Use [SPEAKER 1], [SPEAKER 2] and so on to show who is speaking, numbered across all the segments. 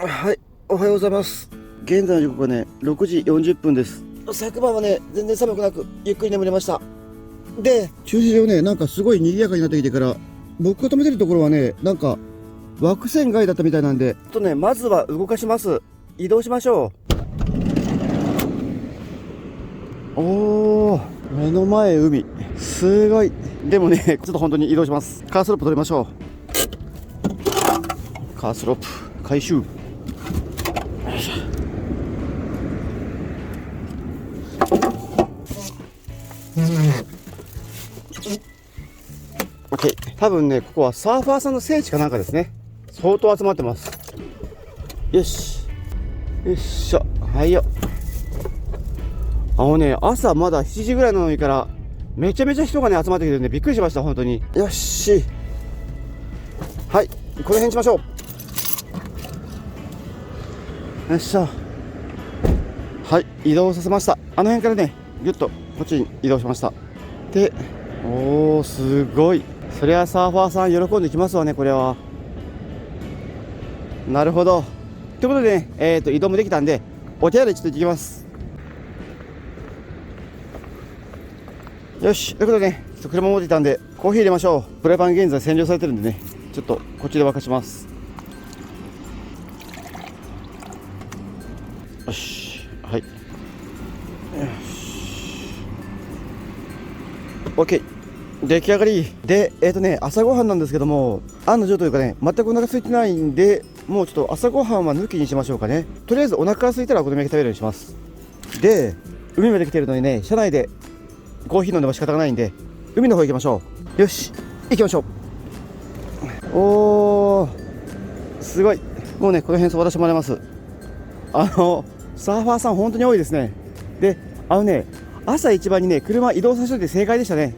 [SPEAKER 1] はい、おはようございます。現在の時刻はね、6時40分です。昨晩はね、全然寒くなく、ゆっくり眠れました。で、駐車場ね、なんかすごい賑やかになってきてから、僕が止めてるところはね、なんか枠線外だったみたいなんで、まずは動かします。移動しましょう。おー、目の前海。すごい。でもね、ちょっと本当に移動します。カースロープ取りましょう。カースロープ、回収。OK。多分ね、ここはサーファーさんの聖地かなんかですね。相当集まってます。よし。よっしょ。はいよ。朝まだ7時ぐらいなのにから、めちゃめちゃ人がね、集まってきてるんで、びっくりしました、本当に。よし。はい。この辺にしましょう。よっしゃ。はい。移動させました。あの辺からね、ぎゅっとこっちに移動しました。で、おー、すごい。そりゃサーファーさん喜んできますわね、これは。なるほど。ということでね、移動もできたんで、お手洗いちょっと行ってきます。よし。ということでね、ちょっと車持っていたんで、コーヒー入れましょう。フライパン現在占領されてるんでね、ちょっとこっちで沸かします。よし。はい。よし。OK。出来上がりで、朝ごはんなんですけども、案の定というかね、全くお腹空いてないんで、もうちょっと朝ごはんは抜きにしましょうかね。とりあえずお腹が空いたらお好み焼き食べるようにします。で、海まで来てるのにね、車内でコーヒー飲んでも仕方がないんで、海の方行きましょう。よし、行きましょう。おー、すごい。もうね、この辺渡してもらいます。サーファーさん本当に多いですね。で、朝一番にね、車移動させておいて正解でしたね。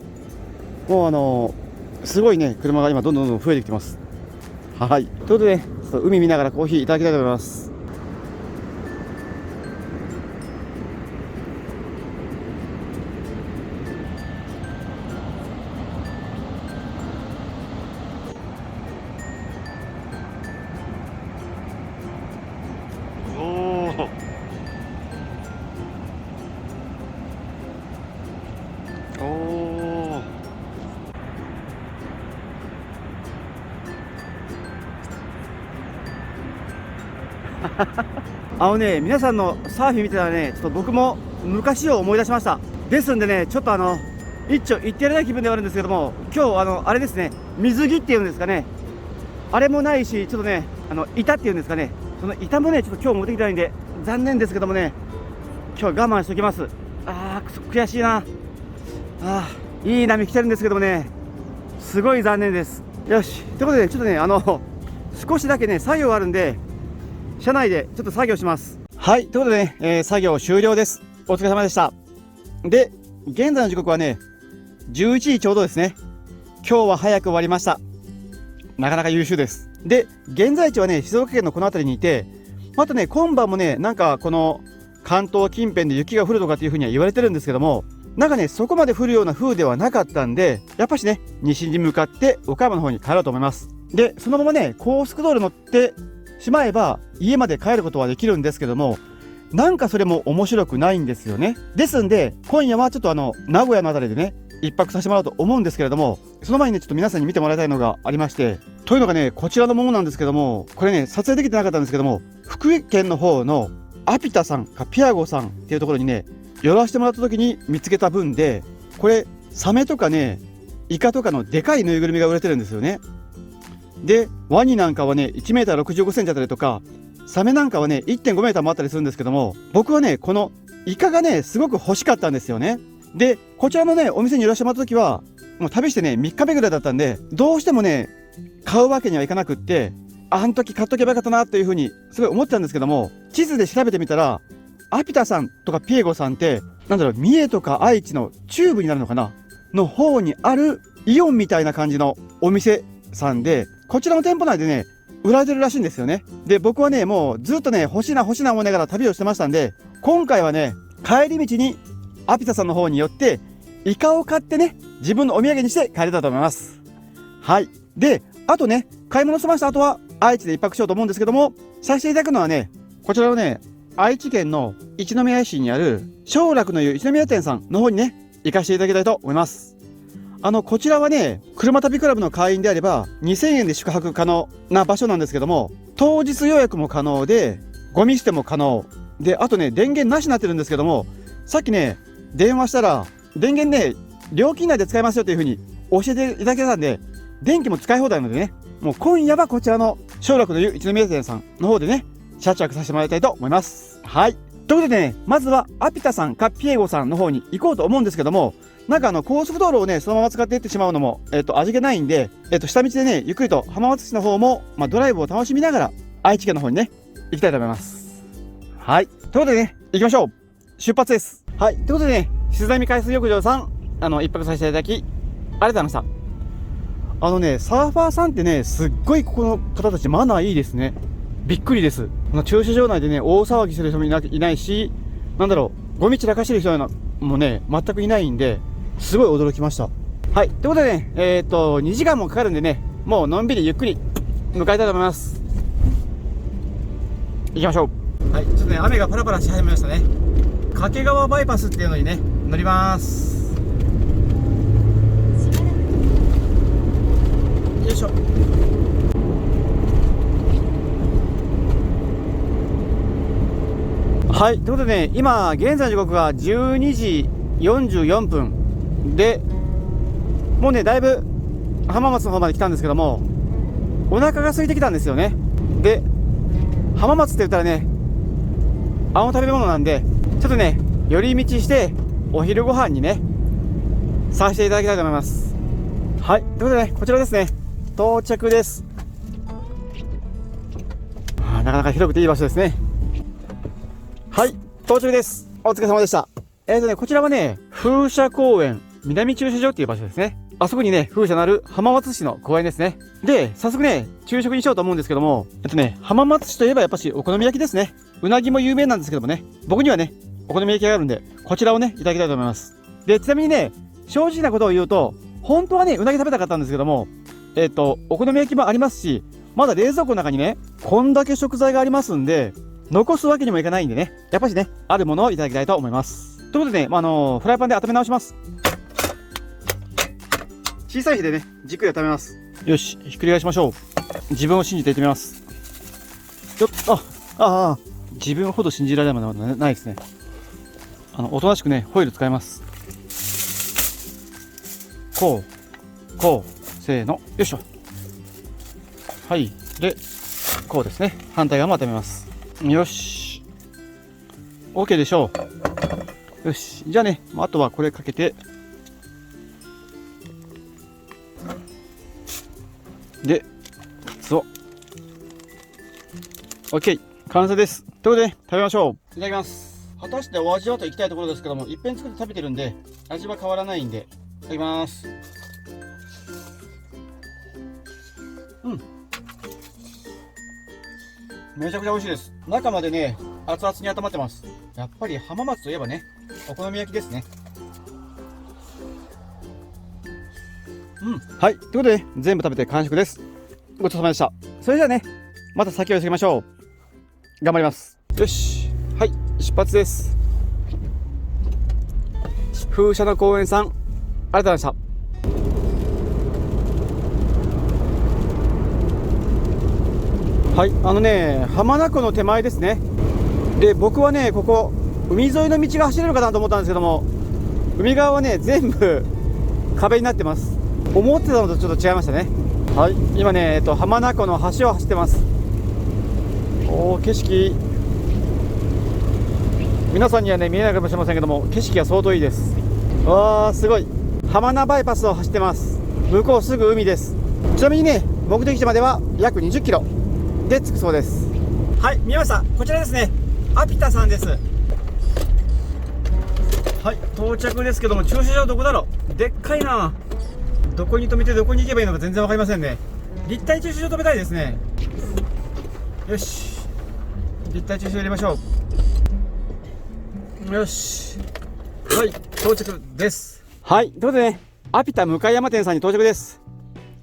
[SPEAKER 1] もうすごいね、車が今どんどん増えてきてます。はい。ということで、ちょっと海見ながらコーヒーいただきたいと思います。おー。おー。皆さんのサーフィン見てたらね、ちょっと僕も昔を思い出しました。ですんでね、ちょっと一丁行ってやれない気分ではあるんですけども、今日あれですね、水着っていうんですかね、あれもないし、ちょっとね、板っていうんですかね、その板もね、ちょっと今日持ってきてないんで、残念ですけどもね、今日は我慢しておきます。悔しいな。いい波来てるんですけどもね、すごい残念です。よし。ということで、ちょっとね、少しだけね、作業があるんで、車内でちょっと作業します。はい。ということでね、作業終了です。お疲れ様でした。で、現在の時刻はね、11時ちょうどですね。今日は早く終わりました。なかなか優秀です。で、現在地はね、静岡県のこの辺りにいて、あとね、今晩もね、なんかこの関東近辺で雪が降るとかっていう風には言われてるんですけども、なんかね、そこまで降るような風ではなかったんで、やっぱしね、西に向かって岡山の方に帰ろうと思います。で、そのままね、高速道路乗ってしまえば、家まで帰ることはできるんですけども、なんかそれも面白くないんですよね。ですんで、今夜はちょっと名古屋のあたりでね、一泊させてもらおうと思うんですけれども、その前にね、ちょっと皆さんに見てもらいたいのがありまして、というのがね、こちらのものなんですけども、これね、撮影できてなかったんですけども、福井県の方のアピタさんかピアゴさんっていうところにね、寄らせてもらった時に見つけた分で、これ、サメとかね、イカとかのでかいぬいぐるみが売れてるんですよね。で、ワニなんかはね、1メーター65センチあったりとか、サメなんかはね、1.5メーターもあったりするんですけども、僕はね、このイカがね、すごく欲しかったんですよね。で、こちらのね、お店に寄らせてもらった時は、もう旅してね、3日目ぐらいだったんで、どうしてもね、買うわけにはいかなくって、あの時買っとけばよかったなというふうに、すごい思ってたんですけども、地図で調べてみたら、アピタさんとかピエゴさんって、なんだろう、三重とか愛知の中部になるのかなの方にあるイオンみたいな感じのお店さんで、こちらの店舗内でね、売られてるらしいんですよね。で、僕はね、もうずっとね、欲しいな思いながら旅をしてましたんで、今回はね、帰り道にアピタさんの方に寄って、イカを買ってね、自分のお土産にして帰れたと思います。はい。で、あとね、買い物しました後は、愛知で一泊しようと思うんですけども、させていただくのはね、こちらのね、愛知県の一宮市にある小楽の湯一宮店さんの方にね、行かせていただきたいと思います。こちらはね、車旅クラブの会員であれば2000円で宿泊可能な場所なんですけども、当日予約も可能で、ゴミ捨ても可能で、あとね、電源なしになってるんですけども、さっきね、電話したら電源ね、料金内で使えますよという風に教えていただけたんで、電気も使い放題なのでね、もう今夜はこちらの小楽の湯一宮店さんの方でね、車中泊させてもらいたいと思います。はい。ということでね、まずはアピタさんかピエゴさんの方に行こうと思うんですけども、なんか高速道路をね、そのまま使っていってしまうのも、味気ないんで、下道でね、ゆっくりと浜松市の方も、ドライブを楽しみながら、愛知県の方にね、行きたいと思います。はい。ということでね、行きましょう。出発です。はい。ということでね、静波海水浴場さん、一泊させていただき、ありがとうございました。サーファーさんってね、すっごいここの方たちマナーいいですね。びっくりです。駐車場内でね、大騒ぎする人もいないし、なんだろう、ゴミ散らかしてる人もね、全くいないんで、すごい驚きました。はい。ということでね、2時間もかかるんでね、もうのんびりゆっくり向かいたいと思います。行きましょう。はい。ちょっとね、雨がパラパラし始めましたね。掛川バイパスっていうのにね、乗ります。よいしょ。はい。ということでね、今、現在の時刻が12時44分で、もうね、だいぶ浜松の方まで来たんですけども、お腹が空いてきたんですよね。で、浜松って言ったらね、食べ物なんで、ちょっとね、寄り道して、お昼ご飯にね、させていただきたいと思います。はい。ということでね、こちらですね、到着です。なかなか広くていい場所ですね。はい、到着です。お疲れ様でした。こちらはね、風車公園南駐車場っていう場所ですね。あそこにね、風車のある浜松市の公園ですね。で、早速ね、昼食にしようと思うんですけども、浜松市といえばやっぱしお好み焼きですね。うなぎも有名なんですけどもね、僕にはね、お好み焼きがあるんで、こちらをね、いただきたいと思います。で、ちなみにね、正直なことを言うと、本当はね、うなぎ食べたかったんですけども、お好み焼きもありますし、まだ冷蔵庫の中にね、こんだけ食材がありますんで、残すわけにもいかないんでね、やっぱしね、あるものをいただきたいと思います。ということでね、フライパンで温め直します。小さい火でね、じっくり温めます。よし、ひっくり返しましょう。自分を信じていってみます。よっ、自分ほど信じられるものはないですね。おとなしくね、ホイル使います。こう、せーの、よいしょ。はい、で、こうですね。反対側も温めます。よし。OK でしょう。よし。じゃあね、あとはこれかけて、で、カツオ。OK。完成です。ということで、食べましょう。いただきます。果たしてお味はといきたいところですけども、いっぺん作って食べてるんで、味は変わらないんで、いただきます。めちゃくちゃ美味しいです。中までね、熱々に温まってます。やっぱり浜松といえばね、お好み焼きですね。はい。ということで、ね、全部食べて完食です。ごちそうさまでした。それじゃあね、また先を急ぎましょう。頑張ります。よし。はい。出発です。風車の公園さん、ありがとうございました。はい、浜名湖の手前ですね。で、僕はね、ここ、海沿いの道が走れるかなと思ったんですけども、海側はね、全部壁になってます。思ってたのとちょっと違いましたね。はい、今ね、浜名湖の橋を走ってます。おー、景色。皆さんにはね、見えないかもしれませんけども、景色が相当いいです。わー、すごい。浜名バイパスを走ってます。向こうすぐ海です。ちなみにね、目的地までは約20キロ。で着くそうです。はい、見えました。こちらですね。アピタさんです。はい、到着ですけども、駐車場どこだろう。でっかいな。どこに止めてどこに行けばいいのか全然わかりませんね。立体駐車場止めたいですね。よし、立体駐車場入れましょう。よし、はい、到着です。はい、ということでね、アピタ向山店さんに到着です。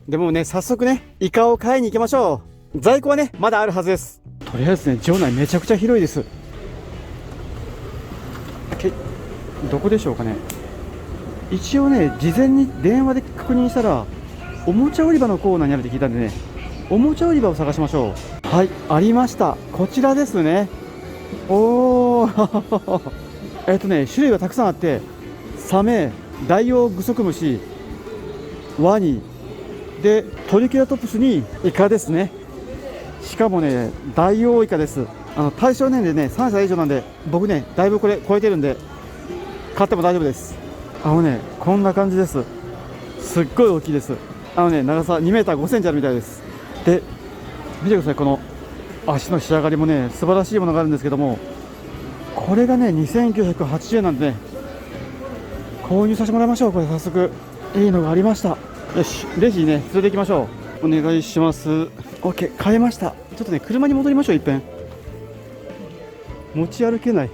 [SPEAKER 1] でもね、早速ね、イカを買いに行きましょう。在庫はねまだあるはずです。とりあえずね場内めちゃくちゃ広いです。どこでしょうかね。一応ね事前に電話で確認したらおもちゃ売り場のコーナーにあるって聞いたんでね、おもちゃ売り場を探しましょう。はい、ありました。こちらですね。おー種類がたくさんあって、サメ、ダイオウグソクムシ、ワニでトリケラトプスにイカですね。しかもねダイオウイカです。対象年齢ね3歳以上なんで、僕ねだいぶこれ超えてるんで買っても大丈夫です。こんな感じです。すっごい大きいです。長さ2メーター5センチあるみたいです。で見てください、この足の仕上がりもね素晴らしいものがあるんですけども、これがね2980円なんでね購入させてもらいましょう。これ早速いいのがありました。よし、レジにね連れて行きましょう。お願いします。 OK、 買えました。ちょっとね車に戻りましょう。一遍持ち歩けない。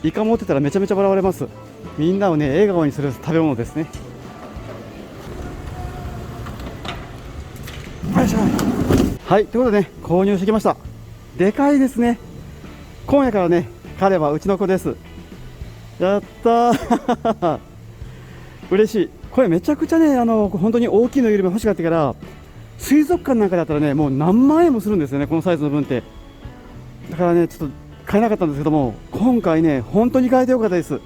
[SPEAKER 1] イカ持ってたらめちゃめちゃ笑われます。みんなをね笑顔にする食べ物ですね。よいしょ。はい、ということでね購入してきました。でかいですね。今夜からね彼はうちの子です。やったー嬉しい。これめちゃくちゃね本当に大きいのよりも欲しかったから、水族館なんかだったらねもう何万円もするんですよね、このサイズの分って。だからねちょっと買えなかったんですけども、今回ね本当に買えてよかったです。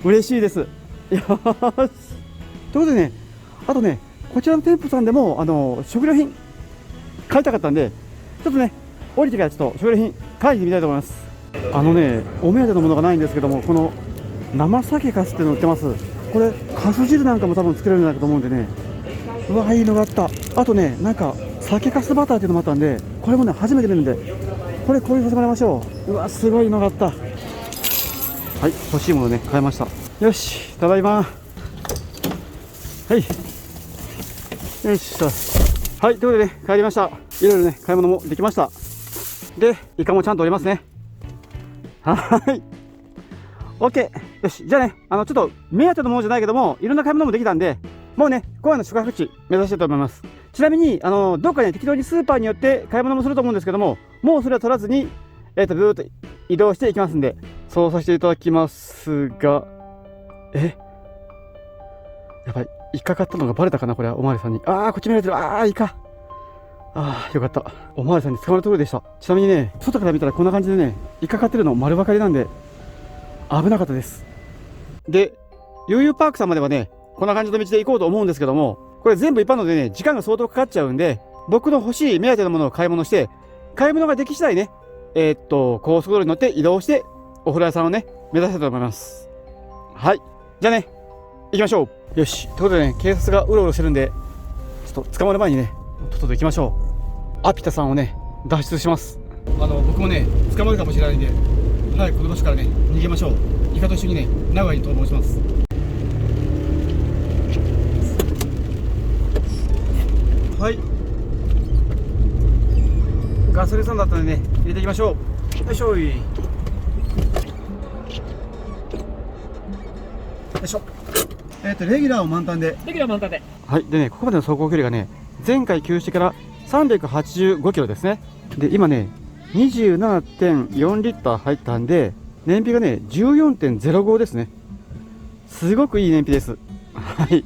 [SPEAKER 1] 嬉しいです。よし。ということでね、あとねこちらの店舗さんでも食料品買いたかったんで、ちょっとね降りてからちょっと食料品買いにみたいと思います。お目当てのものがないんですけども、この生酒粕っていうの売ってます。これかす汁なんかも多分作れるんじゃないかと思うんでね、うわいいのがあった。あとねなんか酒粕バターっていうのもあったんで、これもね初めて見るんでこれ購入させてもらいましょう。うわすごいのがあった。はい、欲しいものね買いました。よし、ただいま。はい、よいしょ。はい、ということでね帰りました。いろいろね買い物もできました。でイカもちゃんとおりますね。はい、 OK。 よし、じゃあねちょっと目当てのものじゃないけどもいろんな買い物もできたんで、もうね今夜の宿泊地目指したいと思います。ちなみにどっかね適当にスーパーによって買い物もすると思うんですけども、もうそれは取らずにずーっと移動していきますんで、そうさせていただきますが、やばい、イカ買ったのがバレたかな。これはおまわりさんに。こっち見られてる。イカ。よかった。おまわりさんに捕まるところでした。ちなみにね外から見たらこんな感じでねイカ買ってるの丸ばかりなんで危なかったです。で悠々パークさんまではねこんな感じの道で行こうと思うんですけども、これ全部一般のでね時間が相当かかっちゃうんで、僕の欲しい目当てのものを買い物して、買い物ができ次第ね高速道路に乗って移動してお風呂屋さんをね目指したいと思います。はい、じゃあね行きましょう。よし、ということでね警察がうろうろしてるんでちょっと捕まる前にねとっとと行きましょう。アピタさんをね脱出します。僕もね捕まるかもしれないんで、はい、この場所からね逃げましょう。イカと一緒にね名古屋に逃亡します。はい、ガソリンスタンドだったんでね入れていきましょう。よいしょい。よいしょ。レギュラーを満タンで。はい、でねここまでの走行距離がね前回休止から385キロですね。で今ね 27.4 リッター入ったんで燃費がね 14.05 ですね。すごくいい燃費です。はい、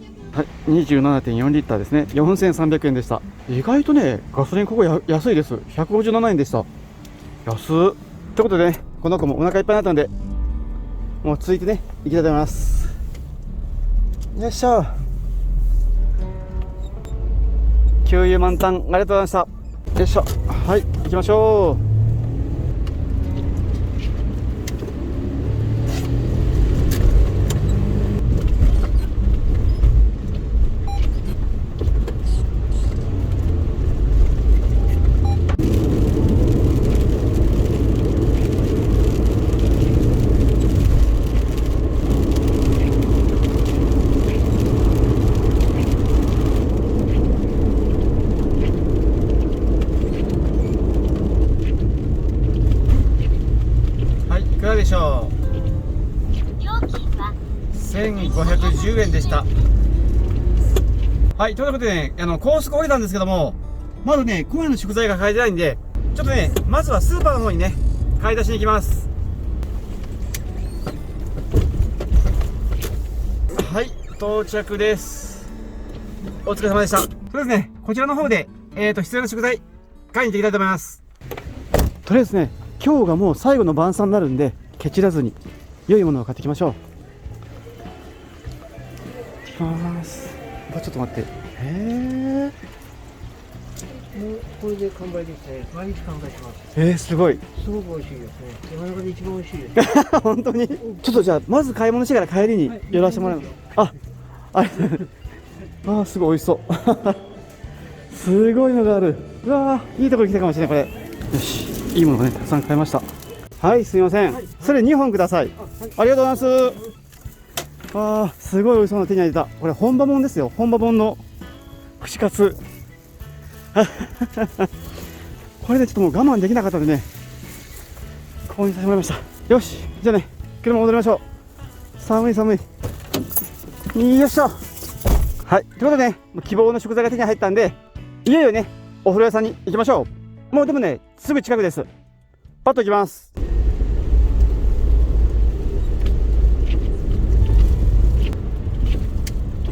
[SPEAKER 1] 27.4 リッターですね。4300円でした。意外とねガソリンここ安いです。157円でした。安っ。ということでねこの子もお腹いっぱいになったんでもう続いてね行きたいと思います。よいしょ。給油満タンありがとうございました。よいしょ。はい、行きましょう。いかがでしょう。料金は1510円でした。はい、ということでね高速降りたんですけどもまだね、今夜の食材が買えてないんで、ちょっとね、まずはスーパーの方にね、買い出しに行きます。はい、到着です。お疲れ様でした。そうですね、こちらの方で、必要な食材、買いに行っていきたいと思います。とりあえずね、今日がもう最後の晩餐になるんで、ケチらずに、良いものを買っていきましょう。いきます。ちょっと待って。
[SPEAKER 2] もうこれで完売できて、毎日完売します。
[SPEAKER 1] すごい。
[SPEAKER 2] すごく美味しいですね。山中で一番美味しいです。
[SPEAKER 1] 本当に。ちょっとじゃあ、まず買い物してから帰りに寄らせてもらう。あすごい美味しそう。すごいのがある。うわー、いいところに来たかもしれない、これ。よし、いいものね、たくさん買いました。はい、すみません。それ2本ください。ありがとうございます。すごい美味しそうな手に入れた。これ本場もんですよ。本場もんの串カツ。これでちょっともう我慢できなかったんでね、購入させてもらいました。よし、じゃあね、車戻りましょう。寒い寒い。よいしょ。はい、ということでね、希望の食材が手に入ったんで、いよいよね、お風呂屋さんに行きましょう。もうでもね、すぐ近くです。パッと行きます。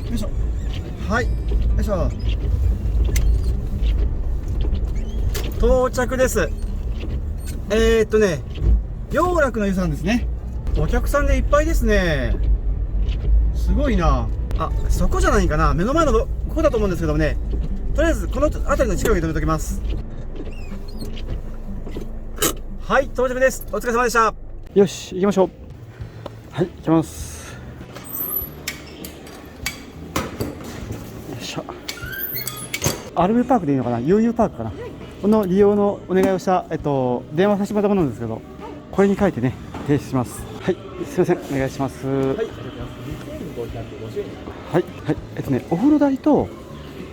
[SPEAKER 1] よいしょ。はい、よいしょ。到着です。洋楽の湯さんですね。お客さんでいっぱいですね。すごいな。そこじゃないかな。目の前のここだと思うんですけどもね。とりあえずこの辺りの近くに止めておきます。はい、到着です。お疲れ様でした。よし、行きましょう。はい、行きます。よいしょ。アルビパークでいいのかな、悠々パークかな。この利用のお願いをした、電話させてもらったものなんですけど、これに書いてね、提出します。はい、すいません、お願いします。はい、はい、お風呂代と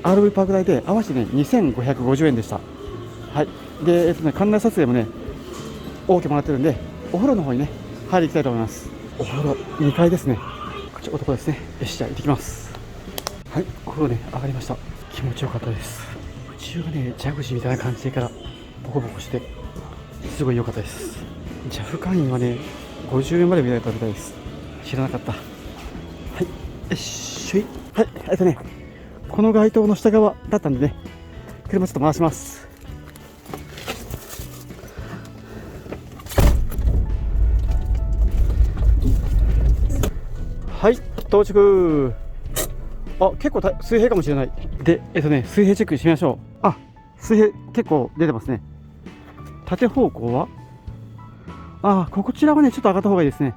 [SPEAKER 1] RV パーク代で合わせてね、2550円でした。はい、で、館内撮影もね、OK もらってるんで、お風呂の方にね、入り行きたいと思います。お風呂2階ですね。こっち男ですね。よし、じゃあ行ってきます。はい、お風呂ね、上がりました。気持ちよかったです。宇宙がね、ジャグジーみたいな感じからボコボコして、すごい良かったです。ジャフ会員はね、50円まで見られたみたいです。知らなかった。はい、よっしょい。はい、この街灯の下側だったんでね、車ちょっと回します。はい、到着。結構水平かもしれない。で、水平チェックしてみましょう。水平結構出てますね。縦方向はこちらはね、ちょっと上がった方がいいですね。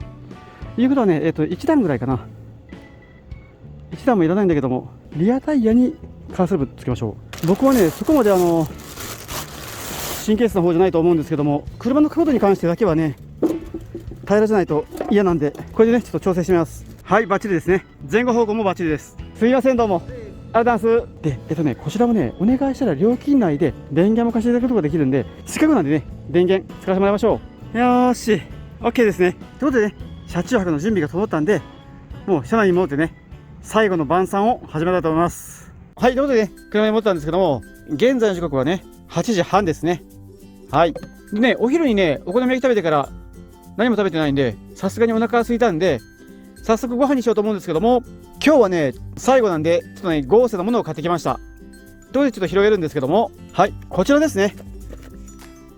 [SPEAKER 1] いうことはね、1段ぐらいかな。1段もいらないんだけども、リアタイヤにカーソル部つけましょう。僕はね、そこまで神経質な方じゃないと思うんですけども、車の角度に関してだけはね、平らじゃないと嫌なんで、これでね、ちょっと調整してみます。はい、バッチリですね。前後方向もバッチリです。すみません、どうも。ありがとうございます。で、こちらもね、お願いしたら料金内で電源も貸していただくことができるんで、せっかくなんでね、電源使わせてもらいましょう。よーし、OK ですね。ということでね、車中泊の準備が整ったんで、もう車内に戻ってね、最後の晩餐を始めたいと思います。はい、ということでね、車に戻ったんですけども、現在の時刻はね、8時半ですね。はい。でね、お昼にね、お好み焼き食べてから何も食べてないんで、さすがにお腹が空いたんで、早速ご飯にしようと思うんですけども、今日はね、最後なんで、ちょっとね、豪勢なものを買ってきました。ということでちょっと広げるんですけども、はい、こちらですね。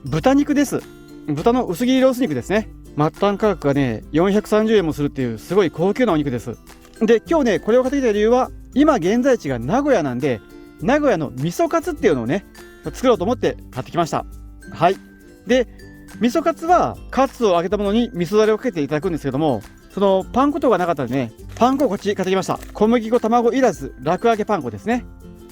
[SPEAKER 1] 豚肉です。豚の薄切りロース肉ですね。末端価格がね、430円もするっていう、すごい高級なお肉です。で、今日ね、これを買ってきた理由は、今現在地が名古屋なんで、名古屋の味噌カツっていうのをね、作ろうと思って買ってきました。はい。で、味噌カツは、カツを揚げたものに味噌だれをかけていただくんですけども、そのパン粉とかなかったんでね、パン粉をこっち買ってきました。小麦粉卵いらず楽揚げパン粉ですね。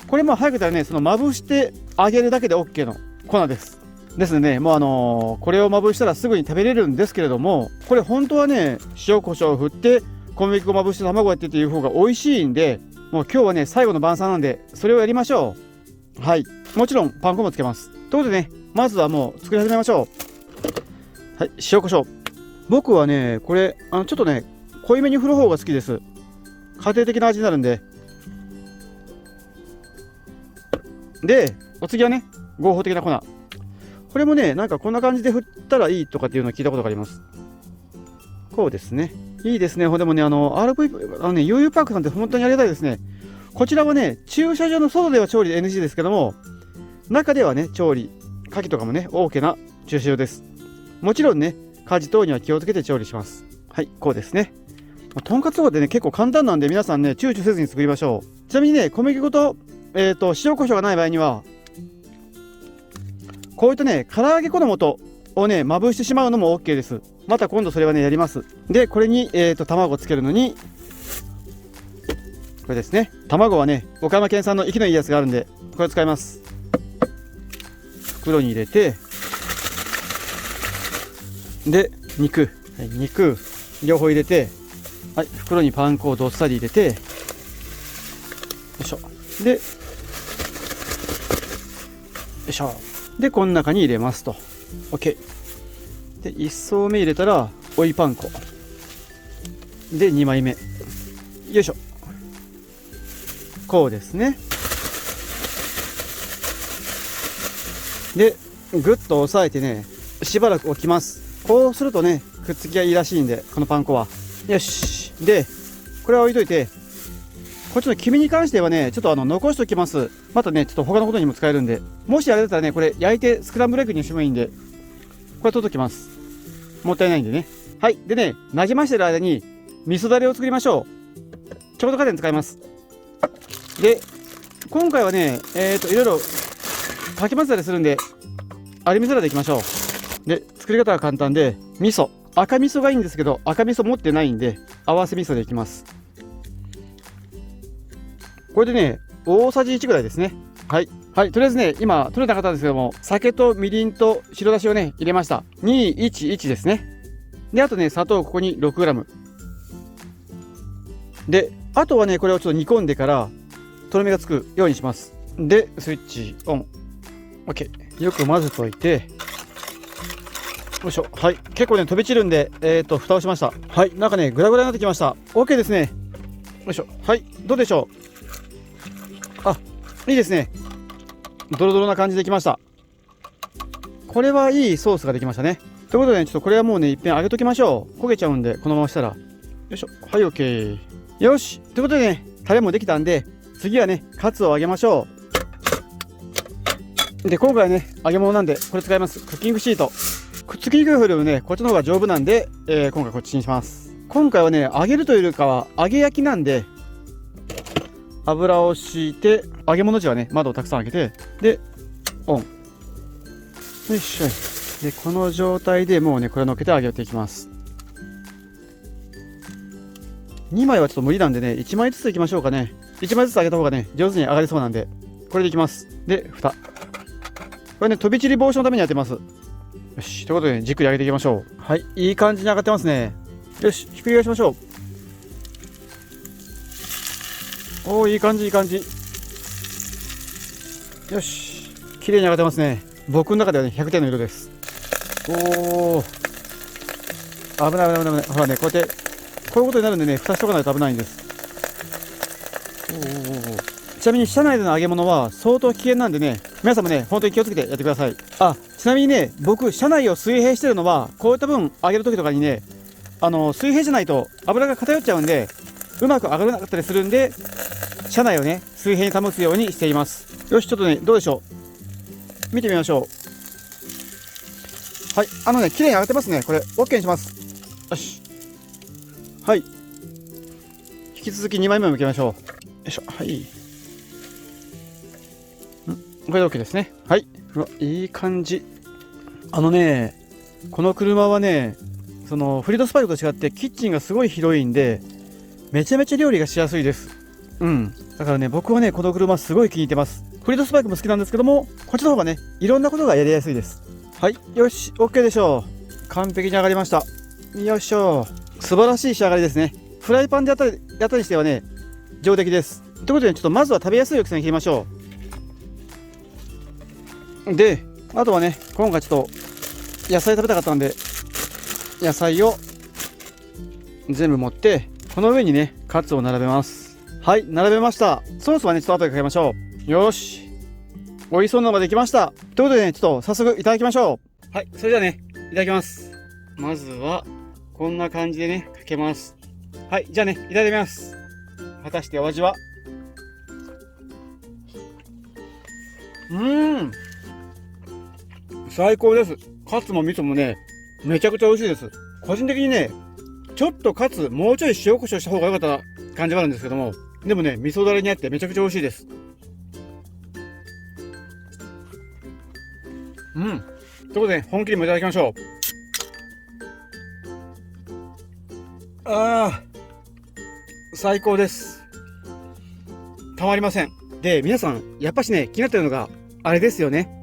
[SPEAKER 1] これも早くたらね、そのまぶして揚げるだけで OK の粉です。ですのでね、もうこれをまぶしたらすぐに食べれるんですけれども、これ本当はね、塩コショウを振って小麦粉まぶして卵やってっていう方が美味しいんで、もう今日はね、最後の晩餐なんで、それをやりましょう。はい。もちろんパン粉もつけます。ということでね、まずはもう作り始めましょう。はい、塩コショウ。僕はね、これちょっとね、濃いめに振る方が好きです。家庭的な味になるんで。で、お次はね、合法的な粉。これもね、なんかこんな感じで振ったらいいとかっていうのを聞いたことがあります。こうですね。いいですね。でもね、RV、悠々パークさんって本当にありがたいですね。こちらはね、駐車場の外では調理 NG ですけども、中ではね、調理、火器とかもね、OK な駐車場です。もちろんね、火事等には気をつけて調理します。はい、こうですね。とんかつとかってね、結構簡単なんで、皆さんね、躊躇せずに作りましょう。ちなみにね、小麦粉と、塩コショウがない場合には、こういったね、唐揚げ粉の素をね、まぶしてしまうのも OK です。また今度それはね、やります。で、これに、卵をつけるのに、これですね。卵はね、岡山県産の生きのいいやつがあるんで、これを使います。袋に入れて、で、肉、はい、肉、両方入れて、はい、袋にパン粉をどっさり入れて、よいしょ。で、よいしょ。で、この中に入れますと。OK。で、1層目入れたら、追いパン粉。で、2枚目。よいしょ。こうですね。で、ぐっと押さえてね、しばらく置きます。こうするとね、くっつきがいいらしいんで、このパン粉は。よし。で、これは置いといて、こっちの黄身に関してはね、ちょっと残しておきます。またね、ちょっと他のことにも使えるんで、もしあれだったらね、これ焼いてスクランブルエッグにしてもいいんで、これ取っときます。もったいないんでね。はい。でね、なじましてる間に、味噌だれを作りましょう。調度家電使います。で、今回はね、いろいろかき混ぜたりするんで、アルミ皿でいきましょう。で、作り方は簡単で、味噌。赤味噌がいいんですけど、赤味噌持ってないんで、合わせ味噌でいきます。これでね、大さじ1ぐらいですね。はい。はい。とりあえずね、今、取れなかったんですけども、酒とみりんと白だしをね、入れました。211ですね。で、あとね、砂糖ここに 6g。で、あとはね、これをちょっと煮込んでから、とろみがつくようにします。で、スイッチオン。OK。よく混ぜといて、よいしょ。はい。結構ね、飛び散るんで、蓋をしました。はい。なんかね、グラグラになってきました。OK ですね。よいしょ。はい。どうでしょう。あ、いいですね。ドロドロな感じできました。これはいいソースができましたね。ということでね、ちょっとこれはもうね、いっぺん揚げときましょう。焦げちゃうんで、このまましたら。よいしょ。はい、OK。よし。ということでね、タレもできたんで、次はね、カツを揚げましょう。で、今回はね、揚げ物なんで、これ使います。クッキングシート。くっつきにくいよりもね、こっちの方が丈夫なんで、今回こっちにします。今回はね、揚げるというよりかは、揚げ焼きなんで、油を敷いて、揚げ物時はね、窓をたくさん開けて、で、オン。よいしょ。で、この状態でもうね、これを乗っけて揚げていきます。2枚はちょっと無理なんでね、1枚ずついきましょうかね。1枚ずつ揚げた方がね、上手に揚がりそうなんで、これでいきます。で、蓋。これね、飛び散り防止のためにやってます。よし。ということで、ね、じっくり揚げていきましょう。はい。いい感じに揚がってますね。よし。ひっくり返しましょう。おー、いい感じ、いい感じ。よし。綺麗に揚がってますね。僕の中ではね、100点の色です。おー。危ない危ない危ない。ほらね、こうやって、こういうことになるんでね、蓋しとかないと危ないんです。ちなみに車内での揚げ物は相当危険なんでね、皆さんもね、本当に気をつけてやってください。あ、ちなみにね、僕、車内を水平してるのは、こういった分揚げるときとかにね、水平じゃないと油が偏っちゃうんで、うまく揚がらなかったりするんで、車内をね、水平に保つようにしています。よし、ちょっとね、どうでしょう。見てみましょう。はい、ね、綺麗に揚がってますね。これ、OK にします。よし。はい。引き続き2枚目を向けましょう。よいしょ。はい。これで OK ですね。はい。うわ、いい感じ。この車はね、フリードスパイクと違ってキッチンがすごい広いんで、めちゃめちゃ料理がしやすいです。うん。だからね、僕はね、この車すごい気に入ってます。フリードスパイクも好きなんですけども、こっちの方がね、いろんなことがやりやすいです。はい。よし、OK でしょう。完璧に上がりました。よいしょ。素晴らしい仕上がりですね。フライパンでやったりしてはね、上出来です。ということで、ちょっとまずは食べやすい大きさに切りましょう。で、あとはね、今回ちょっと野菜食べたかったんで、野菜を全部持って、この上にね、カツを並べます。はい、並べました。ソースはね、ちょっと後でかけましょう。よし。美味しそうなのができました。ということでね、ちょっと早速いただきましょう。はい、それではね、いただきます。まずは、こんな感じでね、かけます。はい、じゃあね、いただきます。果たしてお味は？最高です。カツも味噌もね、めちゃくちゃ美味しいです。個人的にね、ちょっとカツ、もうちょい塩コショウした方が良かった感じはあるんですけども、でもね、味噌だれにあってめちゃくちゃ美味しいです。ということで、本気でもいただきましょう。最高です。たまりません。で、皆さん、やっぱしね、気になってるのが、あれですよね。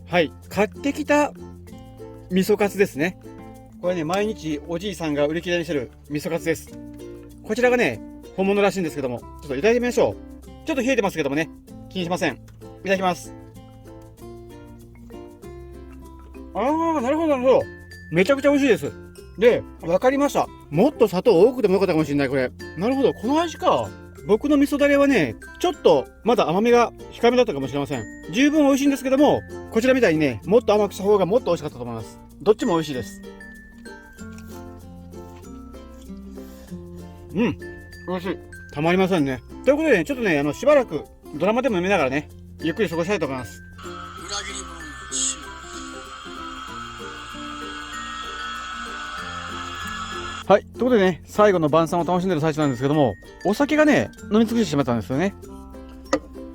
[SPEAKER 1] はい、買ってきた味噌カツですね。これね、毎日おじいさんが売り切れにしてる味噌カツです。こちらがね、本物らしいんですけども、ちょっといただいてみましょう。ちょっと冷えてますけどもね、気にしません。いただきます。なるほど、なるほど。めちゃくちゃ美味しいです。で、わかりました。もっと砂糖多くてもよかったかもしれない、これ。なるほど、この味か。僕の味噌だれはね、ちょっとまだ甘みが控えめだったかもしれません。十分美味しいんですけども、こちらみたいにね、もっと甘くした方がもっと美味しかったと思います。どっちも美味しいです。美味しい。たまりませんね。ということでね、ちょっとね、しばらくドラマでも読みながらね、ゆっくり過ごしたいと思います。裏切り者の死。はい。ということでね、最後の晩餐を楽しんでる最中なんですけども、お酒がね、飲み尽くしてしまったんですよね。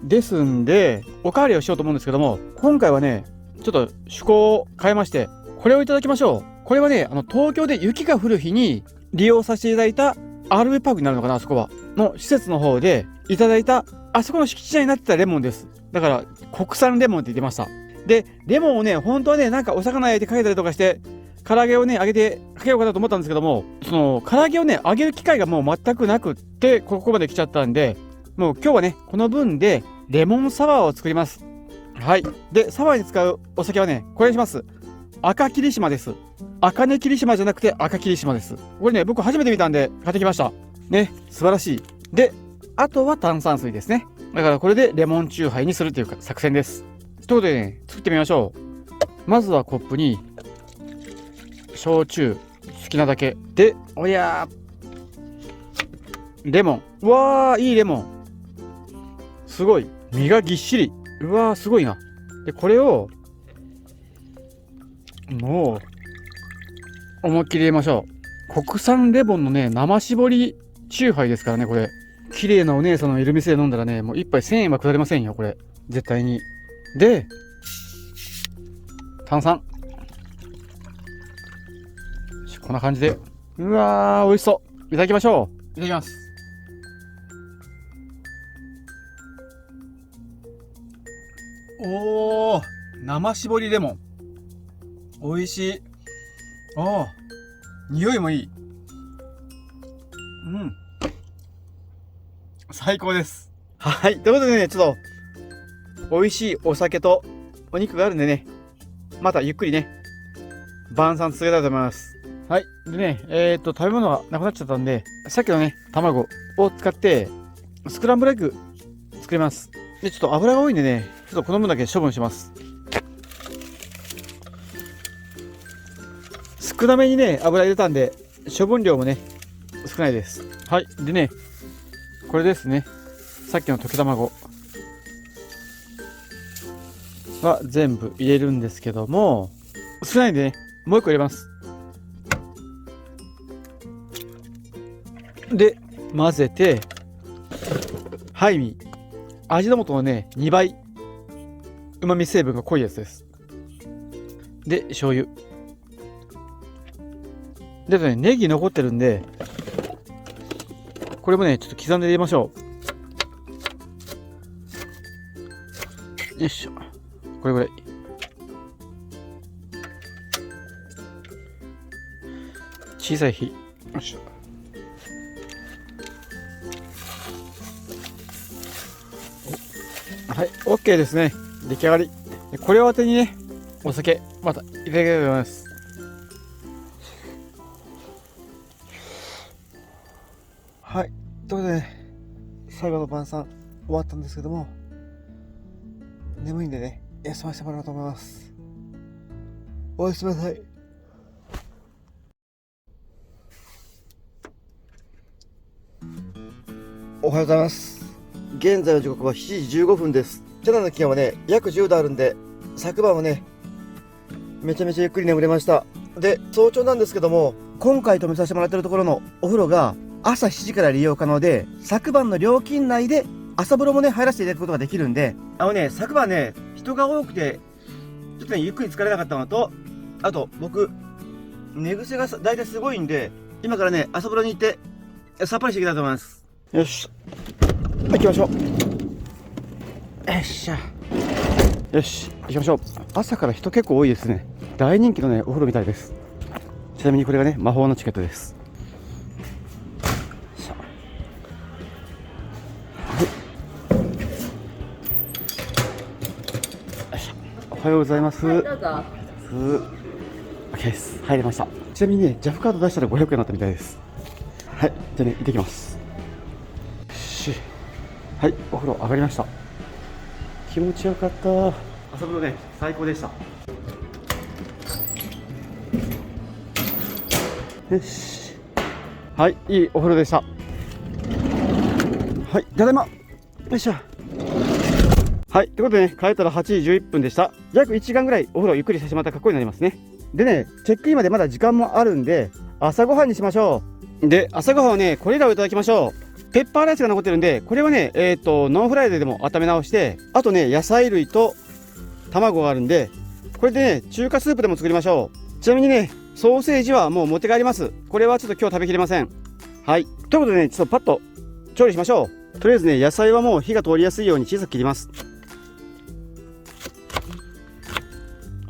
[SPEAKER 1] ですんで、おかわりをしようと思うんですけども、今回はね、ちょっと趣向を変えまして、これをいただきましょう。これはね、東京で雪が降る日に利用させていただいた RV パークになるのかな、あそこは。の施設の方でいただいた、あそこの敷地内になってたレモンです。だから、国産レモンって言ってました。で、レモンをね、本当はね、なんかお魚焼いてかけたりとかして、唐揚げをね、揚げてかけようかなと思ったんですけども、その、唐揚げをね、揚げる機会がもう全くなくって、ここまで来ちゃったんで、もう今日はね、この分で、レモンサワーを作ります。はい。で、サワーに使うお酒はね、これにします。赤霧島です。赤根霧島じゃなくて赤霧島です。これね、僕初めて見たんで買ってきました。ね、素晴らしい。で、あとは炭酸水ですね。だからこれでレモンチューハイにするというか作戦です。ということでね、作ってみましょう。まずはコップに、焼酎、好きなだけ。で、おやー。レモン。うわー、いいレモン。すごい。身がぎっしり。うわー、すごいな。で、これを、もう、思いっきり入れましょう。国産レモンのね、生搾りチューハイですからね、これ。綺麗なお姉さんのいる店で飲んだらね、もう一杯1000円は下りませんよ、これ。絶対に。で、炭酸。こんな感じで。うわー、美味しそう。いただきましょう。いただきます。おー、生搾りレモン。美味しい。おー、匂いもいい。最高です。はい。ということでね、ちょっと、美味しいお酒とお肉があるんでね、またゆっくりね、晩餐続けたいと思います。はい。でね、食べ物がなくなっちゃったんで、さっきのね、卵を使って、スクランブルエッグ作ります。で、ちょっと油が多いんでね、ちょっとこの分だけ処分します。少なめにね、油入れたんで、処分量もね、少ないです。はい。でね、これですね。さっきの溶け卵は全部入れるんですけども、少ないんでね、もう一個入れます。で、混ぜて、はい、味の素のね、2倍、旨味成分が濃いやつです。で、醤油。でね、ネギ残ってるんで、これもね、ちょっと刻んで入れましょう。よいしょ。これぐらい。小さい火。よいしょ。はい、OK ですね。出来上がり。これを当てにね、お酒、またいただきたいと思います。はい、ということで、最後の晩餐終わったんですけども、眠いんでね、休ませてもらおうと思います。おやすみなさい。おはようございます。現在の時刻は7時15分です。チャナの気温はね、約10度あるんで、昨晩はね、めちゃめちゃゆっくり眠れました。で、早朝なんですけども、今回泊めさせてもらってるところのお風呂が朝7時から利用可能で、昨晩の料金内で朝風呂もね、入らせていただくことができるんで、昨晩ね、人が多くて、ちょっとね、ゆっくり疲れなかったのと、あと、僕、寝癖がだいたいすごいんで、今からね、朝風呂に行って、さっぱりしていきたいと思います。よし。行きましょう。よっしゃ。よし、行きましょう。朝から人結構多いですね。大人気のね、お風呂みたいです。ちなみにこれがね、魔法のチケットです。おはようございます。
[SPEAKER 3] はい、どうぞ。
[SPEAKER 1] OK です。入れました。ちなみにね、ジャフカード出したら500円になったみたいです。はい、じゃあね、行ってきます。よし。はい、お風呂上がりました。気持ちよかった。朝風呂ね、最高でした。よし。はい、いいお風呂でした。はい、ただいま。よいしょ。はい、ということでね、帰ったら8時11分でした。約1時間ぐらいお風呂ゆっくりさせてもらった格好になりますね。でね、チェックインまでまだ時間もあるんで、朝ごはんにしましょう。で、朝ごはんはね、これらをいただきましょう。ペッパーライスが残ってるんで、これはね、ノンフライでも温め直して、あとね、野菜類と卵があるんで、これでね、中華スープでも作りましょう。ちなみにね、ソーセージはもう持って帰ります。これはちょっと今日食べきれません。はい。ということでね、ちょっとパッと調理しましょう。とりあえずね、野菜はもう火が通りやすいように小さく切ります。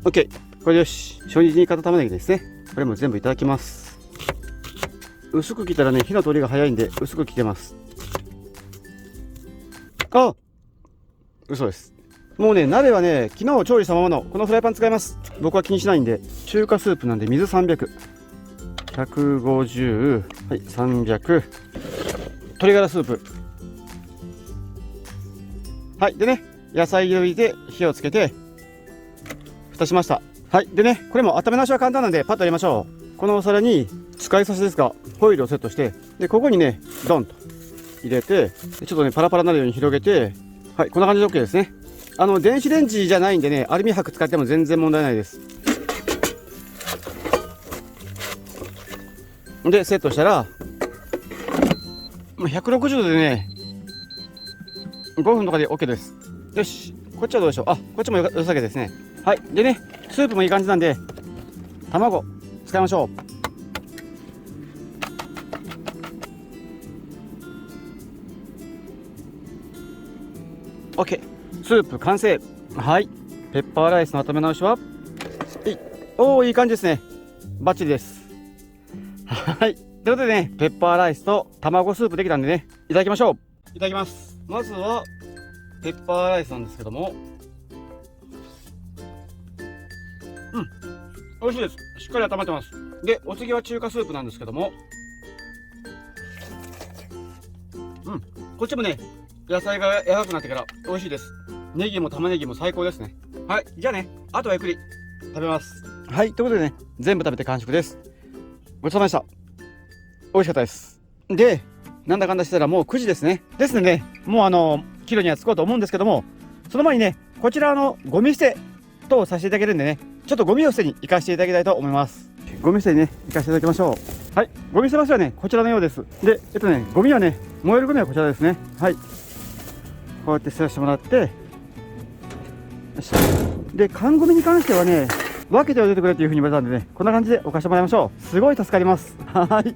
[SPEAKER 1] OK。これでよし。初日に片玉ねぎですね。これも全部いただきます。薄く切ったらね、火の通りが早いんで、薄く切ってます。あ、嘘です。もうね、鍋はね、昨日調理したままのこのフライパン使います。僕は気にしないんで、中華スープなんで水300、150、はい、300、鶏ガラスープ。はい、でね、野菜を入れて火をつけて、蓋しました。はい、でね、これも温め直しは簡単なんで、パッと入れましょう。このお皿に使い差しですが、ホイルをセットして、で、ここにね、ドンと入れて、ちょっとね、パラパラになるように広げて、はい、こんな感じで OK ですね。電子レンジじゃないんでね、アルミ箔使っても全然問題ないです。で、セットしたら、160度でね、5分とかで OK です。よし、こっちはどうでしょう。あ、こっちも良さげですね。はい、でね、スープもいい感じなんで、卵使いましょう。OK、スープ完成。はい、ペッパーライスの温め直しは、おー、いい感じですね。バッチリです。はい、ということでね、ペッパーライスと卵スープできたんでね、いただきましょう。いただきます。まずはペッパーライスなんですけども、美味しいです。しっかり温まってます。で、お次は中華スープなんですけども、こっちもね、野菜が柔らかくなってから美味しいです。ネギも玉ねぎも最高ですね。はい、じゃあね、あとはゆっくり食べます。はい、ということでね、全部食べて完食です。ごちそうさまでした。美味しかったです。で、なんだかんだしてたらもう9時ですね。ですのでね、もう帰路には着こうと思うんですけども、その前にね、こちらゴミ捨て等させていただけるんでね、ちょっとゴミを捨てに行かせていただきたいと思います。ゴミ捨てにね、行かせていただきましょう。はい、ゴミ捨て場所はね、こちらのようです。で、ゴミはね、燃えるゴミはこちらですね。はい。こうやって捨てさせてもらって、よし。で、缶ゴミに関してはね、分けておいてくれというふうに言われたんでね、こんな感じで置かせてもらいましょう。すごい助かります。はい。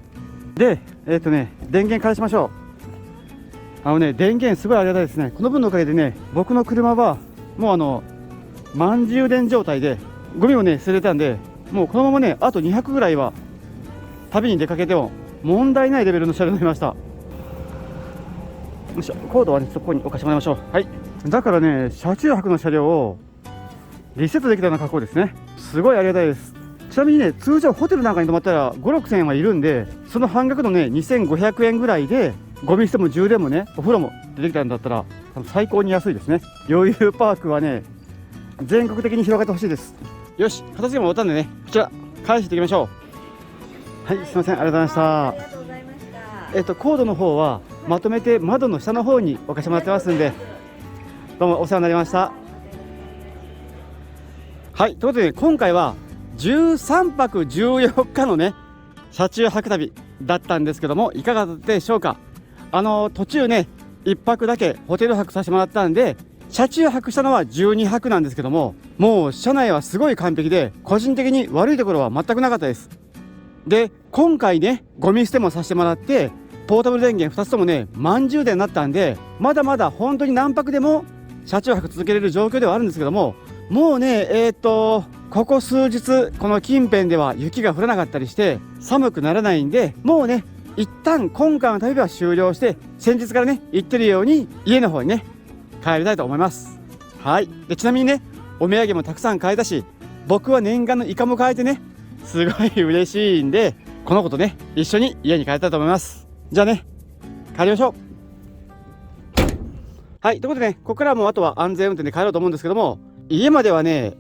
[SPEAKER 1] で、電源返しましょう。電源すごいありがたいですね。この分のおかげでね、僕の車はもう満充電状態で、ゴミをね、捨ててたんで、もうこのままね、あと200ぐらいは旅に出かけても問題ないレベルの車両になりました。よいしょ、コードはね、そこに置かせてもらいましょう。はい。だからね、車中泊の車両をリセットできたような格好ですね。すごいありがたいです。ちなみにね、通常ホテルなんかに泊まったら5、6千円はいるんで、その半額のね、2500円ぐらいで、ゴミ捨ても充電もね、お風呂も出てきたんだったら、最高に安いですね。余裕パークはね、全国的に広がってほしいです。よし、片付けも終わったんでね、こちら返していきましょう。はい、すいません、ありがとうございました。
[SPEAKER 3] ありがとうございました。
[SPEAKER 1] コードの方はまとめて窓の下の方に置かせてもらってますんで、どうもお世話になりました。はい、ということで今回は13泊14日のね車中泊旅だったんですけども、いかがでしょうか。途中ね1泊だけホテル泊させてもらったんで、車中泊したのは12泊なんですけども、もう車内はすごい完璧で、個人的に悪いところは全くなかったです。で、今回ねゴミ捨てもさせてもらって、ポータブル電源2つともね満充電になったんで、まだまだ本当に何泊でも車中泊続けれる状況ではあるんですけども、もうねここ数日この近辺では雪が降らなかったりして寒くならないんで、もうね一旦今回の旅は終了して、先日からね言ってるように家の方にね帰りたいと思います。はい。で、ちなみにねお土産もたくさん買えたし、僕は念願のイカも買えてねすごい嬉しいんで、この子とね一緒に家に帰りたいと思います。じゃあね、帰りましょう。はい、ということでね、ここからもうあとは安全運転で帰ろうと思うんですけども、家まではね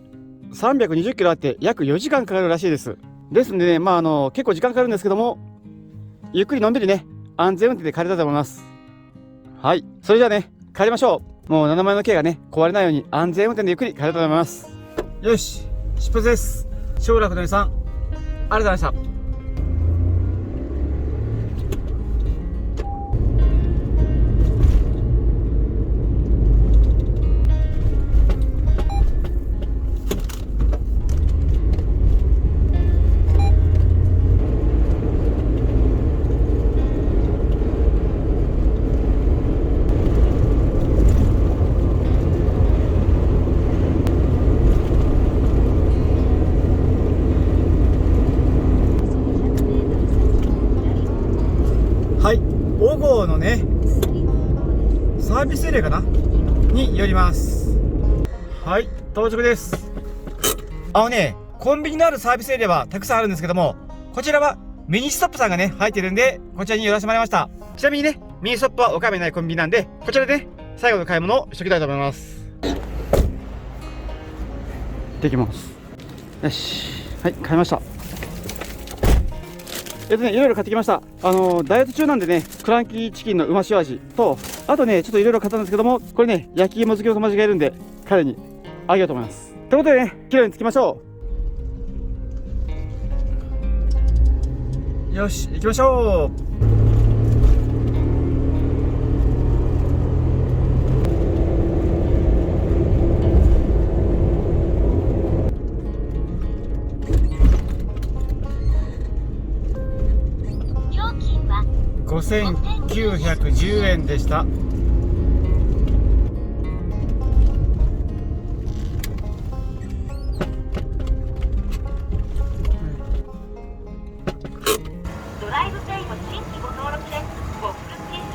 [SPEAKER 1] 320キロあって約4時間かかるらしいです。ですんでね、結構時間かかるんですけども、ゆっくりのんびりね安全運転で帰りたいと思います。はい、それじゃあね帰りましょう。もう7枚の軽がね壊れないように安全運転でゆっくり帰りたいと思います。よし、出発です。将楽のりさん、ありがとうございました。はい、小郷のねサービスエリアかなに寄ります。はい、到着です。コンビニのあるサービスエリアはたくさんあるんですけども、こちらはミニストップさんがね入ってるんで、こちらに寄らせてもらいました。ちなみにねミニストップは岡山にないコンビニなんで、こちらでね最後の買い物をしておきたいと思います。できます。よし、はい、買いました。いろいろ買ってきました。ダイエット中なんでね、クランキーチキンのうま塩味と、あとねちょっといろいろ買ったんですけども、これね焼き芋好きの友達がいるんで彼にあげようと思います。ということでね、キロに着きましょう。よし、行きましょう。5910円でした。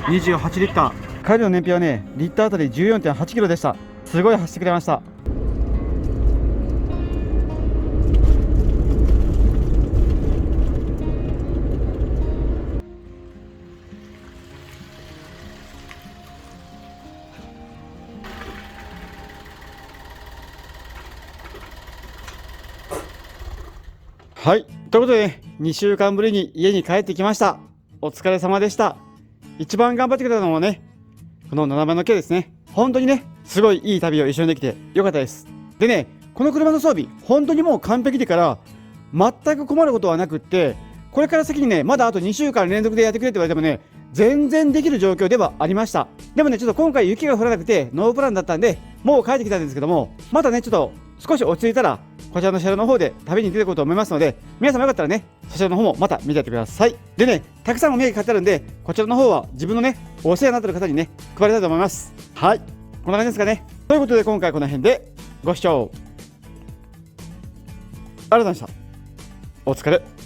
[SPEAKER 1] 28リッター。帰りの燃費はねリッターあたり 14.8 キロでした。すごい走ってくれました。はい、ということでね、2週間ぶりに家に帰ってきました。お疲れ様でした。一番頑張ってくれたのはね、この7番の軽ですね。本当にね、すごいいい旅を一緒にできてよかったです。でね、この車の装備、本当にもう完璧でから全く困ることはなくって、これから先にね、まだあと2週間連続でやってくれって言われてもね、全然できる状況ではありました。でもね、ちょっと今回雪が降らなくてノープランだったんで、もう帰ってきたんですけども、またね、ちょっと少し落ち着いたらこちらの車両の方で旅に出てこうと思いますので、皆様よかったらねそちらの方もまた見てやってください。でね、たくさんお土産買ってあるんで、こちらの方は自分のねお世話になっている方にね配りたいと思います。はい、こんな感じですかね。ということで今回この辺でご視聴ありがとうございました。お疲れ。